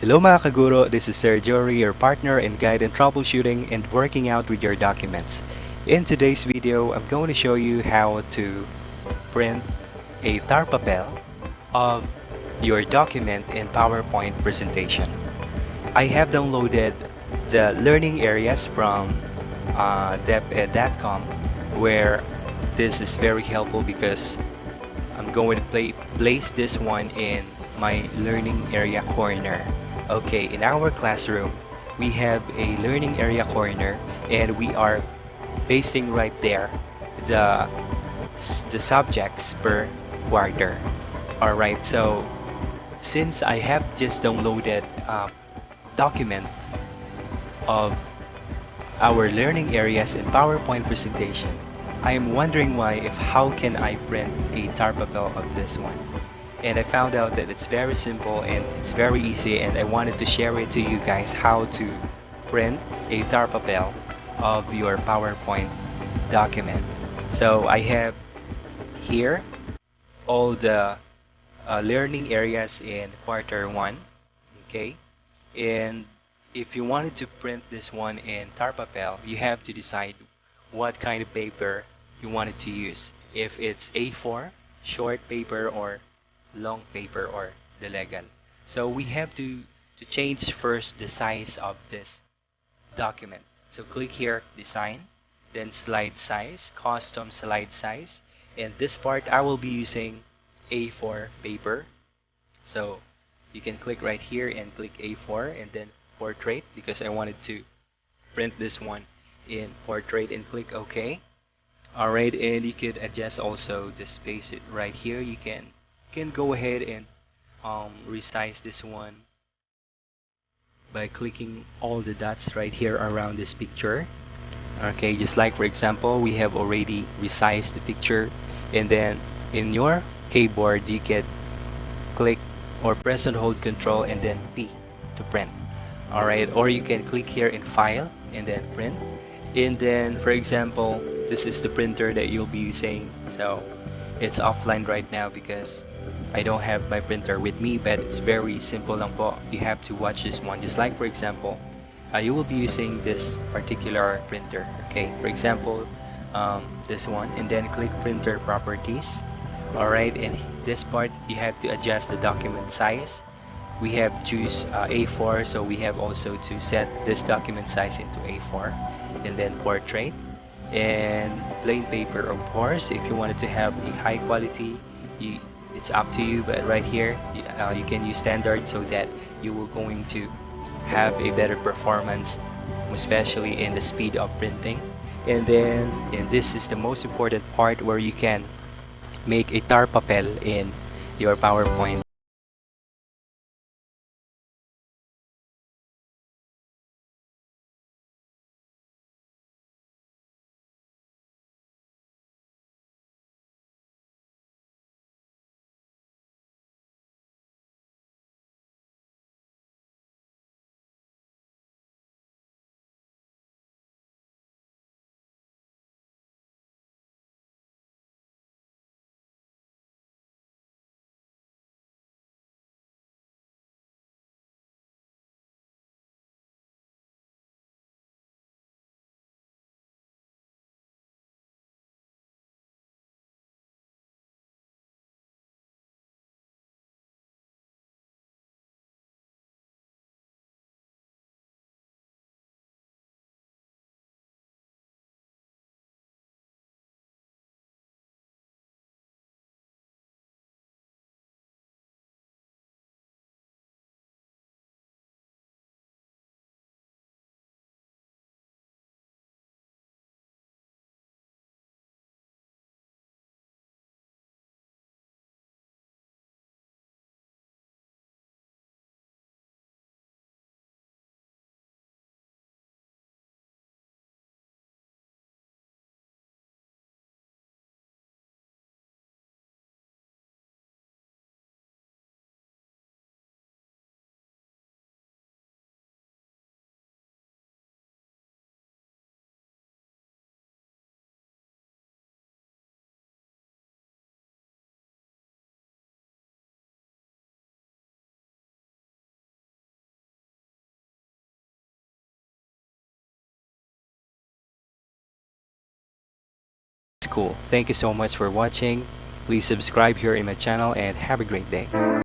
Hello mga kaguro, this is Sir Jory, your partner in guide in troubleshooting and working out with your documents. In today's video, I'm going to show you how to print a Tarpapel of your document in PowerPoint presentation. I have downloaded the learning areas from deped.com where this is very helpful because I'm going to place this one in my learning area corner. Okay, in our classroom, we have a learning area corner and we are pasting right there the, the subjects per quarter. Alright, so since I have just downloaded a document of our learning areas in PowerPoint presentation, I am wondering why if how can I print a Tarpapel of this one. And I found out that it's very simple and it's very easy, and I wanted to share it to you guys how to print a Tarpapel of your PowerPoint document. So I have here all the learning areas in quarter one, okay? And if you wanted to print this one in Tarpapel, you have to decide what kind of paper you wanted to use. If it's A4, short paper, or long paper, or the legal. So we have to change first the size of this document. So click here, design, then slide size, custom slide size. And this part I will be using A4 paper. So you can click right here and click A4 and then portrait because I wanted to print this one in portrait and click OK. Alright, and you could adjust also the space right here. You can go ahead and resize this one by clicking all the dots right here around this picture. Okay, just like for example, we have already resized the picture, and then in your keyboard you can click or press and hold Control and then P to print. Alright, or you can click here in File and then Print. And then, for example, this is the printer that you'll be using. So it's offline right now because I don't have my printer with me, but it's very simple lang po. You have to watch this one. Just like for example, you will be using this particular printer. Okay, for example, this one, and then click Printer Properties. Alright, in this part you have to adjust the document size. We have choose A4, so we have also to set this document size into A4, and then portrait and plain paper. Of course, if you wanted to have a high quality, it's up to you, but right here you can use standard so that you will going to have a better performance, especially in the speed of printing. And this is the most important part where you can make a tar papel in your PowerPoint. cool. Thank you so much for watching. Please subscribe here in my channel and have a great day.